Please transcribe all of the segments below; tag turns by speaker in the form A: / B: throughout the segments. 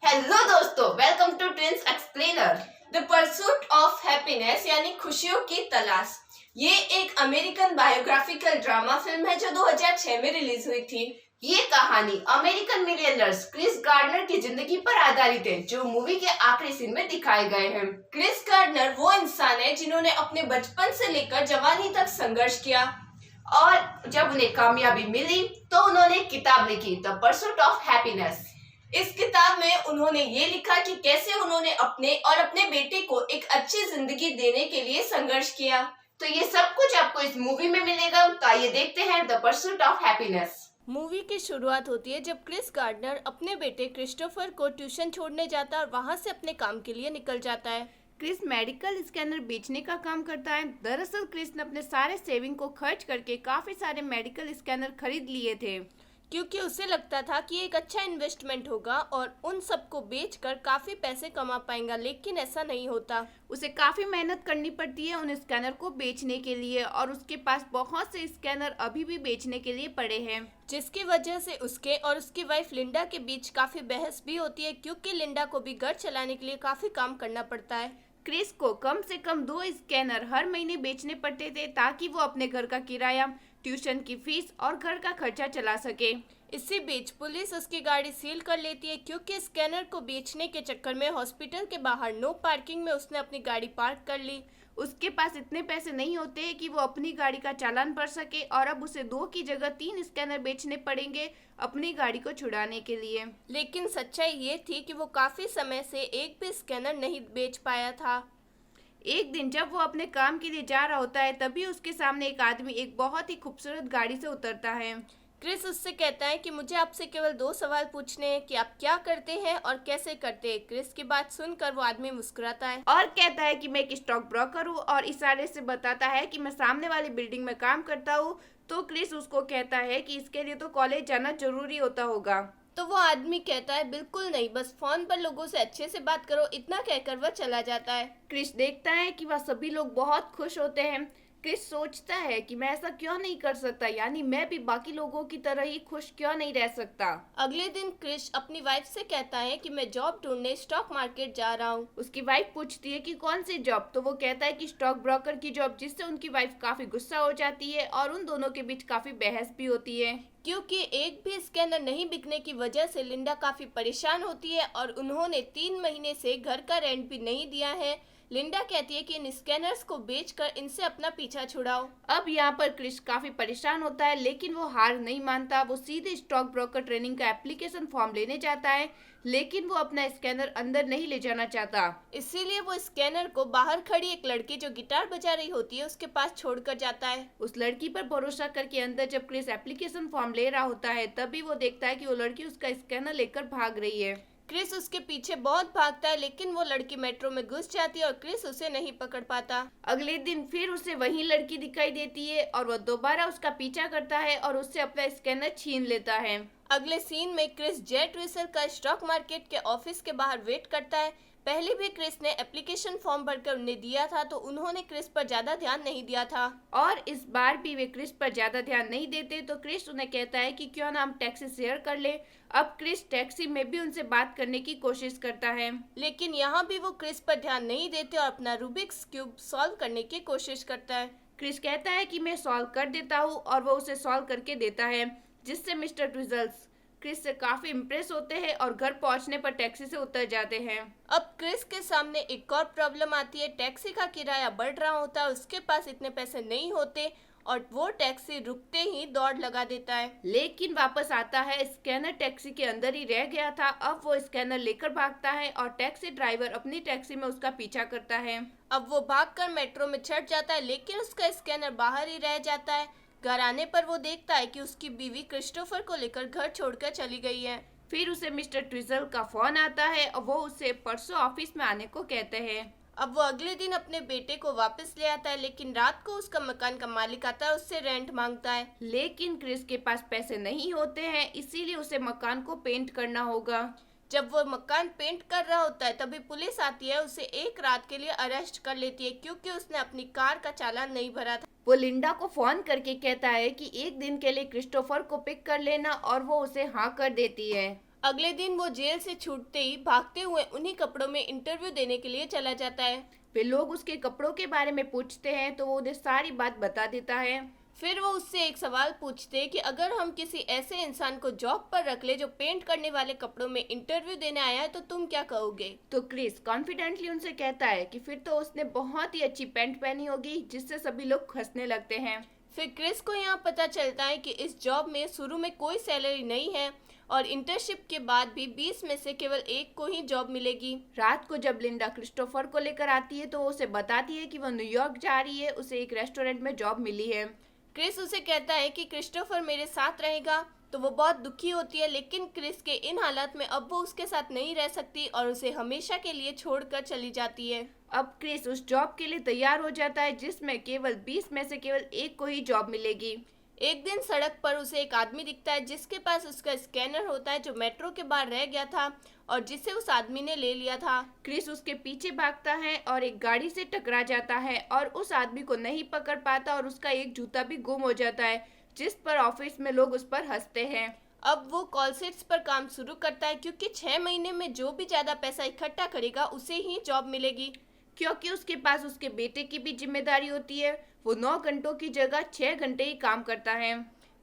A: Hello दोस्तों, welcome to Twins Explainer. The pursuit of happiness यानी खुशियों की तलाश। ये एक अमेरिकन बायोग्राफिकल ड्रामा फिल्म है जो 2006 में रिलीज हुई थी। ये कहानी अमेरिकन मिलियनर्स क्रिस गार्डनर की जिंदगी पर आधारित है, जो मूवी के आखिरी सीन में दिखाए गए हैं। क्रिस गार्डनर वो इंसान है जिन्होंने अपने बचपन से लेकर जवानी तक संघर्ष किया, और जब उन्हें कामयाबी मिली तो उन्होंने एक किताब लिखी, द परसूट ऑफ हैप्पीनेस। इस किताब में उन्होंने ये लिखा कि कैसे उन्होंने अपने और अपने बेटे को एक अच्छी जिंदगी देने के लिए संघर्ष किया। तो ये सब कुछ आपको इस मूवी में मिलेगा। तो आइए देखते हैं the pursuit of happiness.
B: Movie की शुरुआत होती है जब क्रिस गार्डनर अपने बेटे क्रिस्टोफर को ट्यूशन छोड़ने जाता है और वहां से अपने काम के लिए निकल जाता है।
C: क्रिस मेडिकल स्कैनर बेचने का काम करता है। दरअसल क्रिस ने अपने सारे सेविंग को खर्च करके काफी सारे मेडिकल स्कैनर खरीद लिए थे,
B: क्योंकि उसे लगता था कि एक अच्छा इन्वेस्टमेंट होगा और उन सबको बेचकर काफी पैसे कमा पाएगा, लेकिन ऐसा नहीं होता।
C: उसे काफी मेहनत करनी पड़ती है उन स्कैनर को बेचने के लिए, और उसके पास बहुत से स्कैनर अभी भी बेचने के लिए पड़े हैं,
B: जिसकी वजह से उसके और उसकी वाइफ लिंडा के बीच काफी बहस भी होती है, क्योंकि लिंडा को भी घर चलाने के लिए काफी काम करना पड़ता है।
C: क्रिस को कम से कम 2 स्कैनर हर महीने बेचने पड़ते थे ताकि वो अपने घर का किराया, ट्यूशन की फीस और घर का खर्चा चला सके।
B: इसी बीच पुलिस उसकी गाड़ी सील कर लेती है, क्योंकि स्कैनर को बेचने के चक्कर में हॉस्पिटल के बाहर नो पार्किंग में उसने अपनी गाड़ी पार्क कर ली।
C: उसके पास इतने पैसे नहीं होते कि वो अपनी गाड़ी का चालान भर सके, और अब उसे 2 की जगह 3 स्कैनर बेचने पड़ेंगे अपनी गाड़ी को छुड़ाने के लिए।
B: लेकिन सच्चाई ये थी कि वो काफी समय से एक भी स्कैनर नहीं बेच पाया था।
C: एक दिन जब वो अपने काम के लिए जा रहा होता है, तभी उसके सामने एक आदमी एक बहुत ही खूबसूरत गाड़ी से उतरता है।
B: क्रिस उससे कहता है कि मुझे आपसे केवल 2 सवाल पूछने हैं कि आप क्या करते हैं और कैसे करते हैं। क्रिस की बात सुनकर वो आदमी मुस्कुराता है
C: और कहता है कि मैं एक स्टॉक ब्रोकर हूँ, और इशारे से बताता है कि मैं सामने वाली बिल्डिंग में काम करता हूँ। तो क्रिस उसको कहता है कि इसके लिए तो कॉलेज जाना जरूरी होता होगा।
B: तो वो आदमी कहता है बिल्कुल नहीं, बस फोन पर लोगों से अच्छे से बात करो। इतना कहकर वह चला जाता है।
C: क्रिस देखता है कि वह सभी लोग बहुत खुश होते हैं। क्रिस सोचता है कि मैं ऐसा क्यों नहीं कर सकता, यानी मैं भी बाकी लोगों की तरह ही खुश क्यों नहीं रह सकता।
B: अगले दिन क्रिस अपनी वाइफ से कहता है कि मैं जॉब ढूंढने स्टॉक मार्केट जा रहा हूँ।
C: उसकी वाइफ पूछती है कि कौन सी जॉब, तो वो कहता है कि स्टॉक ब्रोकर की जॉब, जिससे उनकी वाइफ काफी गुस्सा हो जाती है और उन दोनों के बीच काफी बहस भी होती है।
B: क्योंकि एक भी स्कैनर नहीं बिकने की वजह से लिंडा काफी परेशान होती है और उन्होंने 3 महीने से घर का रेंट भी नहीं दिया है। लिंडा कहती है कि इन स्कैनर्स को बेचकर इनसे अपना पीछा छुड़ाओ।
C: अब यहाँ पर क्रिस काफी परेशान होता है, लेकिन वो हार नहीं मानता। वो सीधे स्टॉक ब्रोकर ट्रेनिंग का एप्लीकेशन फॉर्म लेने जाता है, लेकिन वो अपना स्कैनर अंदर नहीं ले जाना चाहता।
B: इसीलिए वो स्कैनर को बाहर खड़ी एक लड़की जो गिटार बजा रही होती है उसके पास छोड़कर जाता है।
C: उस लड़की पर भरोसा करके अंदर जब क्रिस एप्लीकेशन फॉर्म ले रहा होता है, तभी वो देखता है कि वो लड़की उसका स्कैनर लेकर भाग रही है।
B: क्रिस उसके पीछे बहुत भागता है, लेकिन वो लड़की मेट्रो में घुस जाती है और क्रिस उसे नहीं पकड़ पाता।
C: अगले दिन फिर उसे वही लड़की दिखाई देती है, और वह दोबारा उसका पीछा करता है और उससे अपना स्कैनर छीन लेता है।
B: अगले सीन में क्रिस जेट रेसर का स्टॉक मार्केट के ऑफिस के बाहर वेट करता है। पहले भी क्रिस ने एप्लीकेशन फॉर्म भरकर उन्हें दिया था, तो उन्होंने क्रिस पर ज्यादा ध्यान नहीं दिया था।
C: और इस बार भी वे क्रिस पर ज्यादा ध्यान नहीं देते, तो क्रिस उन्हें कहता है कि क्यों ना हम टैक्सी शेयर कर ले। अब क्रिस टैक्सी में भी उनसे बात करने की कोशिश करता है,
B: लेकिन यहाँ भी वो क्रिस पर ध्यान नहीं देते और अपना रूबिक्स क्यूब सॉल्व करने की कोशिश करता है।
C: क्रिस कहता है कि मैं सॉल्व कर देता हूँ, और वो उसे सॉल्व करके देता है, जिससे मिस्टर ट्विजल्स क्रिस से काफी इम्प्रेस होते हैं और घर पहुंचने पर टैक्सी से उतर जाते हैं।
B: अब क्रिस के सामने एक और प्रॉब्लम आती है। टैक्सी का किराया बढ़ रहा होता है, उसके पास इतने पैसे नहीं होते और वो टैक्सी रुकते ही दौड़ लगा देता है।
C: लेकिन वापस आता है, स्कैनर टैक्सी के अंदर ही रह गया था। अब वो स्कैनर लेकर भागता है और टैक्सी ड्राइवर अपनी टैक्सी में उसका पीछा करता है।
B: अब वो भागकर मेट्रो में चढ़ जाता है, लेकिन उसका स्कैनर बाहर ही रह जाता है। घर आने पर वो देखता है कि उसकी बीवी क्रिस्टोफर को लेकर घर छोड़कर चली गई है।
C: फिर उसे मिस्टर ट्विजल का फोन आता है और वो उसे परसों ऑफिस में आने को कहते हैं।
B: अब वो अगले दिन अपने बेटे को वापस ले आता है, लेकिन रात को उसका मकान का मालिक आता है, उससे रेंट मांगता है।
C: लेकिन क्रिस के पास पैसे नहीं होते हैं, इसीलिए उसे मकान को पेंट करना होगा।
B: जब वो मकान पेंट कर रहा होता है, तभी पुलिस आती है, उसे एक रात के लिए अरेस्ट कर लेती है, क्योंकि उसने अपनी कार का चालान नहीं भरा था।
C: वो लिंडा को फोन करके कहता है कि एक दिन के लिए क्रिस्टोफर को पिक कर लेना, और वो उसे हाँ कर देती है।
B: अगले दिन वो जेल से छूटते ही भागते हुए उन्हीं कपड़ों में इंटरव्यू देने के लिए चला जाता है।
C: वे लोग उसके कपड़ों के बारे में पूछते हैं तो वो उन्हें सारी बात बता देता है।
B: फिर वो उससे एक सवाल पूछते हैं कि अगर हम किसी ऐसे इंसान को जॉब पर रख ले जो पेंट करने वाले कपड़ों में इंटरव्यू देने आया है तो तुम क्या कहोगे।
C: तो क्रिस कॉन्फिडेंटली उनसे कहता है कि फिर तो उसने बहुत ही अच्छी पैंट पहनी होगी, जिससे सभी लोग हंसने लगते हैं।
B: फिर क्रिस को यहाँ पता चलता है कि इस जॉब में शुरू में कोई सैलरी नहीं है और इंटर्नशिप के बाद भी 20 में से केवल एक को ही जॉब मिलेगी।
C: रात को जब लिंडा क्रिस्टोफर को लेकर आती है तो वो उसे बताती है कि वो न्यूयॉर्क जा रही है, उसे एक रेस्टोरेंट में जॉब मिली है।
B: क्रिस उसे कहता है कि क्रिस्टोफर मेरे साथ रहेगा, तो वो बहुत दुखी होती है, लेकिन क्रिस के इन हालात में अब वो उसके साथ नहीं रह सकती और उसे हमेशा के लिए छोड़कर चली जाती है।
C: अब क्रिस उस जॉब के लिए तैयार हो जाता है जिसमें केवल 20 में से केवल एक को ही जॉब मिलेगी।
B: एक दिन सड़क पर उसे एक आदमी दिखता है जिसके पास उसका स्कैनर होता है जो मेट्रो के बाहर रह गया था और जिसे उस आदमी ने ले लिया था।
C: क्रिस उसके पीछे भागता है और एक गाड़ी से टकरा जाता है और उस आदमी को नहीं पकड़ पाता और उसका एक जूता भी गुम हो जाता है, जिस पर ऑफिस में लोग उस पर हंसते हैं।
B: अब वो कॉल सेट्स पर काम शुरू करता है क्योंकि 6 महीने में जो भी ज्यादा पैसा इकट्ठा करेगा उसे ही जॉब मिलेगी।
C: क्योंकि उसके पास उसके बेटे की भी जिम्मेदारी होती है, वो 9 घंटों की जगह 6 घंटे ही काम करता है।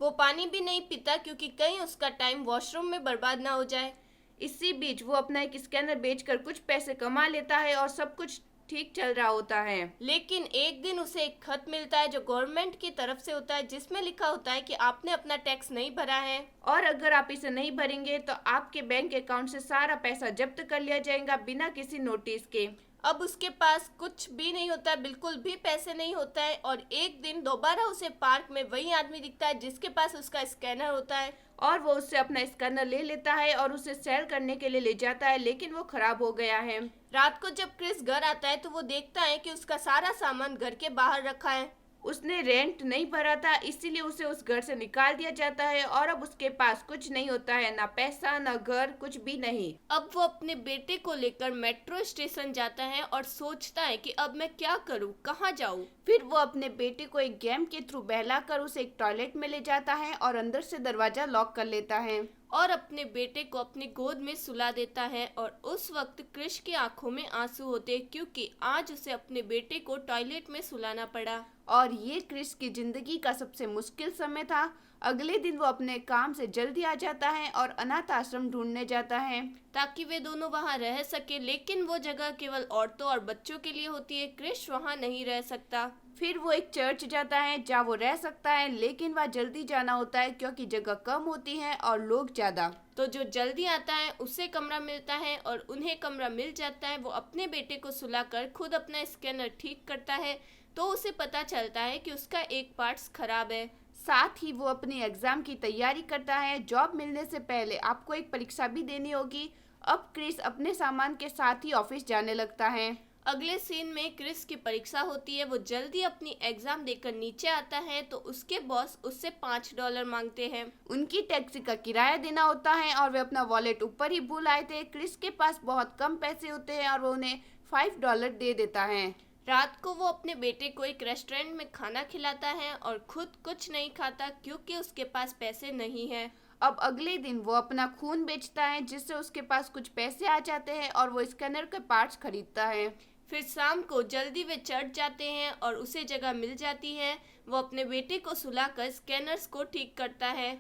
B: वो पानी भी नहीं पीता क्योंकि कहीं उसका टाइम वॉशरूम में बर्बाद ना हो जाए।
C: इसी बीच वो अपना एक स्कैनर बेचकर कुछ पैसे कमा लेता है और सब कुछ ठीक चल रहा होता है।
B: लेकिन एक दिन उसे एक खत मिलता है जो गवर्नमेंट की तरफ से होता है, जिसमें लिखा होता है कि आपने अपना टैक्स नहीं भरा है
C: और अगर आप इसे नहीं भरेंगे तो आपके बैंक अकाउंट से सारा पैसा जब्त कर लिया जाएगा बिना किसी नोटिस के।
B: अब उसके पास कुछ भी नहीं होता है, बिल्कुल भी पैसे नहीं होता है और एक दिन दोबारा उसे पार्क में वही आदमी दिखता है जिसके पास उसका स्कैनर होता है
C: और वो उससे अपना स्कैनर ले लेता है और उसे सेल करने के लिए ले जाता है, लेकिन वो खराब हो गया है।
B: रात को जब क्रिस घर आता है तो वो देखता है कि उसका सारा सामान घर के बाहर रखा है।
C: उसने रेंट नहीं भरा था, इसीलिए उसे उस घर से निकाल दिया जाता है और अब उसके पास कुछ नहीं होता है, ना पैसा ना घर, कुछ भी नहीं।
B: अब वो अपने बेटे को लेकर मेट्रो स्टेशन जाता है और सोचता है कि अब मैं क्या करूं, कहाँ जाऊं।
C: फिर वो अपने बेटे को एक गेम के थ्रू बहलाकर उसे एक टॉयलेट में ले जाता है और अंदर से दरवाजा लॉक कर लेता है
B: और अपने बेटे को अपनी गोद में सुला देता है। और उस वक्त क्रिश की आंखों में आंसू होते क्योंकि आज उसे अपने बेटे को टॉयलेट में सुलाना पड़ा।
C: और ये क्रिस की जिंदगी का सबसे मुश्किल समय था। अगले दिन वो अपने काम से जल्दी आ जाता है और अनाथ आश्रम ढूंढने जाता है
B: ताकि वे दोनों वहां रह सके, लेकिन वो जगह केवल औरतों और बच्चों के लिए होती है। क्रिश वहां नहीं रह सकता।
C: फिर वो एक चर्च जाता है जहाँ वो रह सकता है, लेकिन वहाँ जल्दी जाना होता है क्योंकि जगह कम होती है और लोग ज्यादा।
B: तो जो जल्दी आता है उसे कमरा मिलता है और उन्हें कमरा मिल जाता है। वो अपने बेटे को सुलाकर खुद अपना स्कैनर ठीक करता है तो उसे पता चलता है कि उसका एक पार्ट्स खराब है।
C: साथ ही वो अपनी एग्जाम की तैयारी करता है। जॉब मिलने से पहले आपको एक परीक्षा भी देनी होगी। अब क्रिस अपने सामान के साथ ही ऑफिस जाने लगता है।
B: अगले सीन में क्रिस की परीक्षा होती है। वो जल्दी अपनी एग्जाम देकर नीचे आता है तो उसके बॉस उससे $5 मांगते हैं।
C: उनकी टैक्सी का किराया देना होता है और वे अपना वॉलेट ऊपर ही भूल आए थे। क्रिस के पास बहुत कम पैसे होते हैं और वो उन्हें $5 दे देता है।
B: रात को वो अपने बेटे को एक रेस्टोरेंट में खाना खिलाता है और खुद कुछ नहीं खाता क्योंकि उसके पास पैसे नहीं है।
C: अब अगले दिन वो अपना खून बेचता है जिससे उसके पास कुछ पैसे आ जाते हैं और वो स्कैनर के पार्ट्स खरीदता है।
B: फिर शाम को जल्दी वे चढ़ जाते हैं और उसे जगह मिल जाती है। वो अपने बेटे को सुलाकर स्कैनर्स को ठीक करता है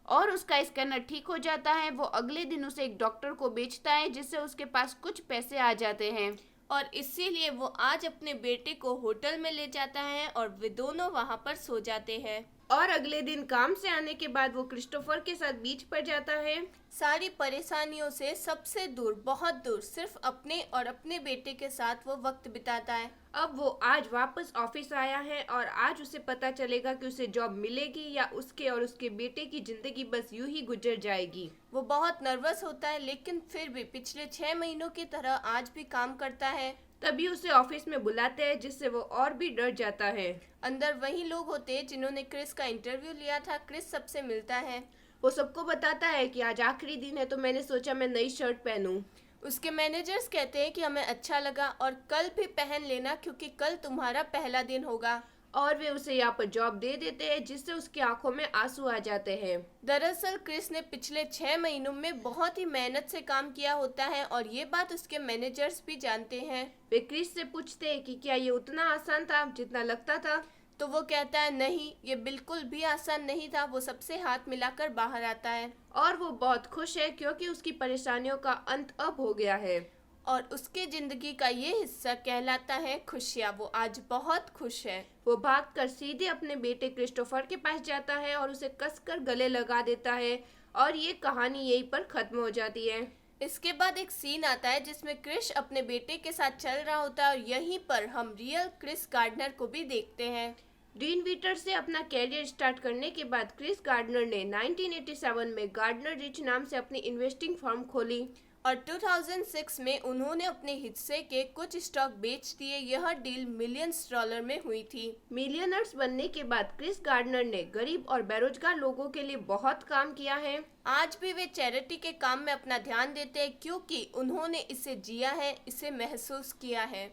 C: और उसका स्कैनर ठीक हो जाता है। वो अगले दिन उसे एक डॉक्टर को बेचता है जिससे उसके पास कुछ पैसे आ जाते हैं
B: और इसीलिए वो आज अपने बेटे को होटल में ले जाता है और वे दोनों वहां पर सो जाते हैं।
C: और अगले दिन काम से आने के बाद वो क्रिस्टोफर के साथ बीच पर जाता है।
B: सारी परेशानियों से सबसे दूर, बहुत दूर, सिर्फ अपने और अपने बेटे के साथ वो वक्त बिताता है।
C: अब वो आज वापस ऑफिस आया है और आज उसे पता चलेगा कि उसे जॉब मिलेगी या उसके और उसके बेटे की जिंदगी बस यूं ही गुजर जाएगी।
B: वो बहुत नर्वस होता है लेकिन फिर भी पिछले 6 महीनों की तरह आज भी काम करता है।
C: तभी उसे ऑफिस में बुलाते हैं जिससे वो और भी डर जाता है।
B: अंदर वही लोग होते हैं जिन्होंने क्रिस का इंटरव्यू लिया था। क्रिस सबसे मिलता है।
C: वो सबको बताता है कि आज आखिरी दिन है तो मैंने सोचा मैं नई शर्ट पहनूं।
B: उसके मैनेजर्स कहते हैं कि हमें अच्छा लगा और कल भी पहन लेना क्योंकि कल तुम्हारा पहला दिन होगा।
C: और वे उसे यहाँ पर जॉब दे देते हैं, जिससे उसकी आंखों में आंसू आ जाते हैं।
B: दरअसल क्रिस ने पिछले 6 महीनों में बहुत ही मेहनत से काम किया होता है और ये बात उसके मैनेजर्स भी जानते हैं।
C: वे क्रिस से पूछते हैं कि क्या ये उतना आसान था जितना लगता था।
B: तो वो कहता है नहीं, ये बिल्कुल भी आसान नहीं था। वो सबसे हाथ मिलाकर बाहर आता है
C: और वो बहुत खुश है क्योंकि उसकी परेशानियों का अंत अब हो गया है।
B: और उसके जिंदगी का ये हिस्सा कहलाता है खुशियाँ। वो आज बहुत खुश है।
C: वो भागकर सीधे अपने बेटे क्रिस्टोफर के पास जाता है और उसे कसकर गले लगा देता है और ये कहानी यहीं पर खत्म हो जाती है।
B: इसके बाद एक सीन आता है जिसमें क्रिस अपने बेटे के साथ चल रहा होता है और यहीं पर हम रियल क्रिस गार्डनर को भी देखते हैं।
C: डीन वीटर से अपना कैरियर स्टार्ट करने के बाद क्रिस गार्डनर ने 1987 में गार्डनर रिच नाम से अपनी इन्वेस्टिंग फर्म खोली
B: और 2006 में उन्होंने अपने हिस्से के कुछ स्टॉक बेच दिए। यह डील मिलियंस डॉलर में हुई थी।
C: मिलियनर्स बनने के बाद क्रिस गार्डनर ने गरीब और बेरोजगार लोगों के लिए बहुत काम किया है।
B: आज भी वे चैरिटी के काम में अपना ध्यान देते हैं क्योंकि उन्होंने इसे जिया है, इसे महसूस किया है।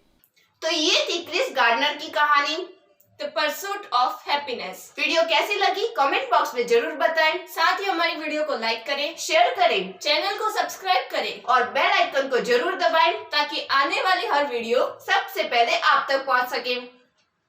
A: तो ये थी क्रिस गार्डनर की कहानी the pursuit of happiness. Video कैसी लगी कमेंट बॉक्स में जरूर बताएं। साथ ही हमारी वीडियो को लाइक करें, शेयर करें, चैनल को सब्सक्राइब करें और बेल आइकन को जरूर दबाएं ताकि आने वाली हर वीडियो सबसे पहले आप तक पहुंच सके।